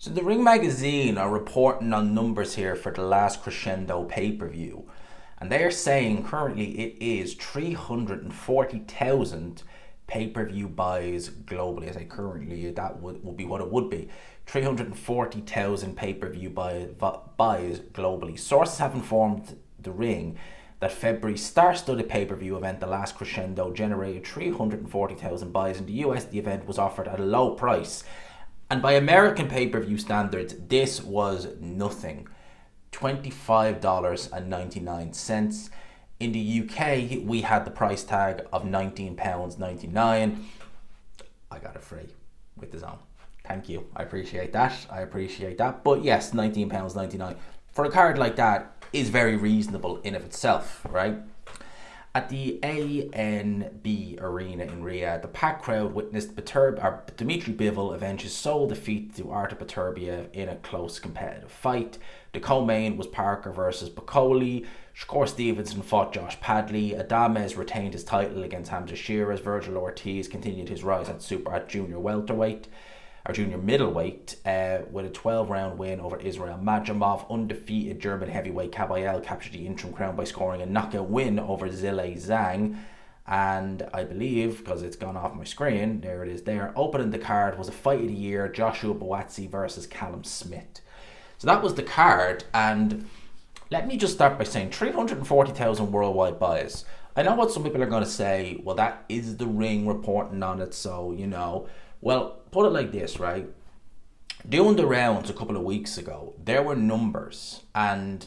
So the Ring magazine are reporting on numbers here for the last Crescendo pay-per-view, and they are saying currently it is 340,000 pay-per-view buys globally. I say currently, that would be what it would be. 340,000 pay-per-view buys globally. Sources have informed the Ring that February star-studded pay-per-view event, the last Crescendo, generated 340,000 buys. In the US, the event was offered at a low price, and by American pay-per-view standards, this was nothing. $25.99. In the UK, we had the price tag of £19.99. I got it free with the zone. Thank you. I appreciate that. But yes, £19.99 for a card like that is very reasonable in of itself, right? At the ANB Arena in Riyadh, the packed crowd witnessed Dmitry Bivol avenge his sole defeat to Artur Beterbiev in a close competitive fight. The co-main was Parker versus Bacoli. Shakur Stevenson fought Josh Padley. Adames retained his title against Hamza Shearer. Virgil Ortiz continued his rise at junior welterweight or junior middleweight with a 12-round win over Israel Majamov. Undefeated German heavyweight Kabayel captured the interim crown by scoring a knockout win over Zile Zhang. And I believe, because it's gone off my screen, there it is there, opening the card was a fight of the year, Joshua Buatsi versus Callum Smith. So that was the card, and let me just start by saying 340,000 worldwide buys. I know what some people are going to say, well, that is the Ring reporting on it, so, Well, put it like this, right? Doing the rounds a couple of weeks ago, there were numbers, and,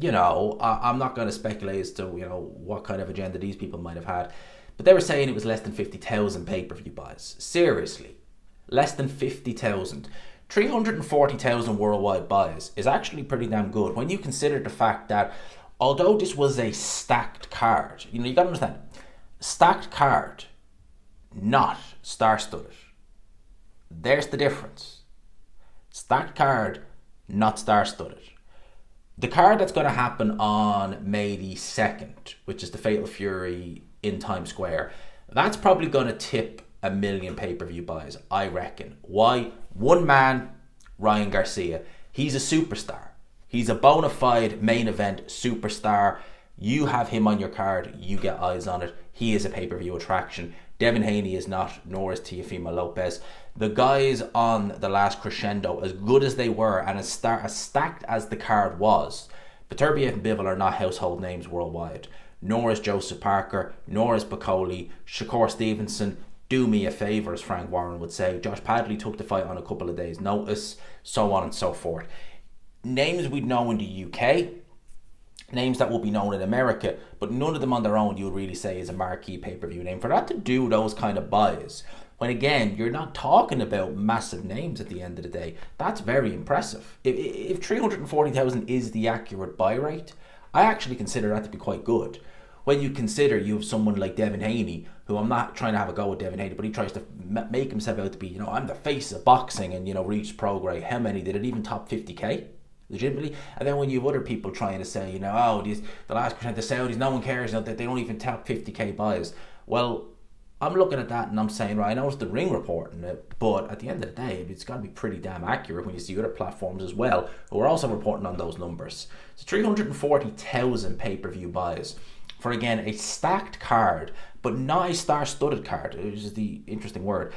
I'm not going to speculate as to, what kind of agenda these people might have had, but they were saying it was less than 50,000 pay-per-view buys. Seriously, less than 50,000. 340,000 worldwide buys is actually pretty damn good when you consider the fact that although this was a stacked card, you got to understand, stacked card, not star-studded. There's the difference. Stacked card, not star-studded. The card that's going to happen on May the 2nd, which is the Fatal Fury in Times Square, that's probably going to tip 1 million pay-per-view buys, I reckon. Why? One man, Ryan Garcia. He's a superstar. He's a bona fide main event superstar. You have him on your card, you get eyes on it. He is a pay-per-view attraction. Devin Haney is not, nor is Teofimo Lopez. The guys on the last Crescendo, as good as they were and as stacked as the card was, Beterbiev and Bivol are not household names worldwide. Nor is Joseph Parker, nor is Bacoli. Shakur Stevenson, do me a favour, as Frank Warren would say. Josh Padley took the fight on a couple of days' notice, so on and so forth. Names we'd know in the UK, names that will be known in America, but none of them on their own you would really say is a marquee pay-per-view name. For that to do those kind of buys, when again, you're not talking about massive names at the end of the day, that's very impressive. If 340,000 is the accurate buy rate, I actually consider that to be quite good. When you consider you have someone like Devin Haney, who I'm not trying to have a go with Devin Haney, but he tries to make himself out to be, I'm the face of boxing and, reached pro grade. How many did it even top 50k? Legitimately. And then when you have other people trying to say, the last percent, the Saudis, no one cares, they don't even top 50k buys. Well, I'm looking at that and I'm saying, right, I know it's the Ring reporting it, but at the end of the day, it's got to be pretty damn accurate when you see other platforms as well who are also reporting on those numbers. So 340,000 pay-per-view buys for, again, a stacked card, but not a star-studded card, which is the interesting word.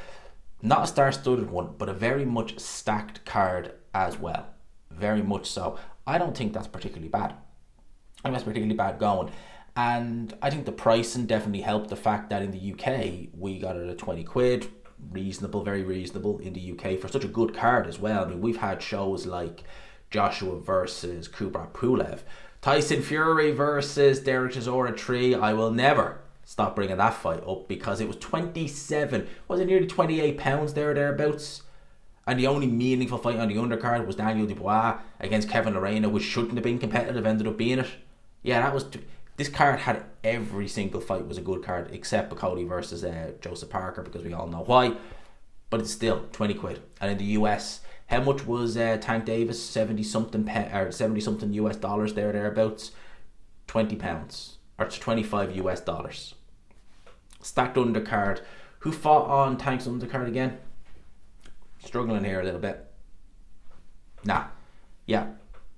Not a star-studded one, but a very much stacked card as well. Very much so. I don't think that's particularly bad. I think that's particularly bad going. And I think the pricing definitely helped the fact that in the UK, we got it at 20 quid. Reasonable, very reasonable in the UK for such a good card as well. I mean, we've had shows like Joshua versus Kubrat Pulev, Tyson Fury versus Derek Chisora 3. I will never stop bringing that fight up because it was 27, was it nearly 28 pounds thereabouts? And the only meaningful fight on the undercard was Daniel Dubois against Kevin Lorena, which shouldn't have been competitive, ended up being it. Yeah, this card had every single fight was a good card, except Bacoli versus Joseph Parker, because we all know why. But it's still 20 quid. And in the US, how much was Tank Davis? 70 something US dollars thereabouts. £20 or $25 US dollars. Stacked undercard. Who fought on Tank's undercard again? Struggling here a little bit. Nah, yeah,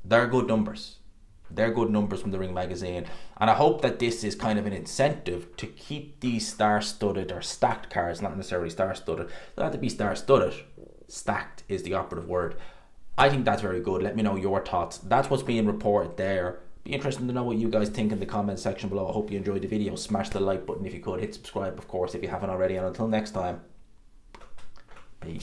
they're good numbers. They're good numbers from the Ring magazine, and I hope that this is kind of an incentive to keep these star-studded or stacked cards, not necessarily star-studded. They don't have to be star-studded. Stacked is the operative word. I think that's very good. Let me know your thoughts. That's what's being reported there. Be interested to know what you guys think in the comment section below. I hope you enjoyed the video. Smash the like button if you could. Hit subscribe, of course, if you haven't already. And until next time, peace.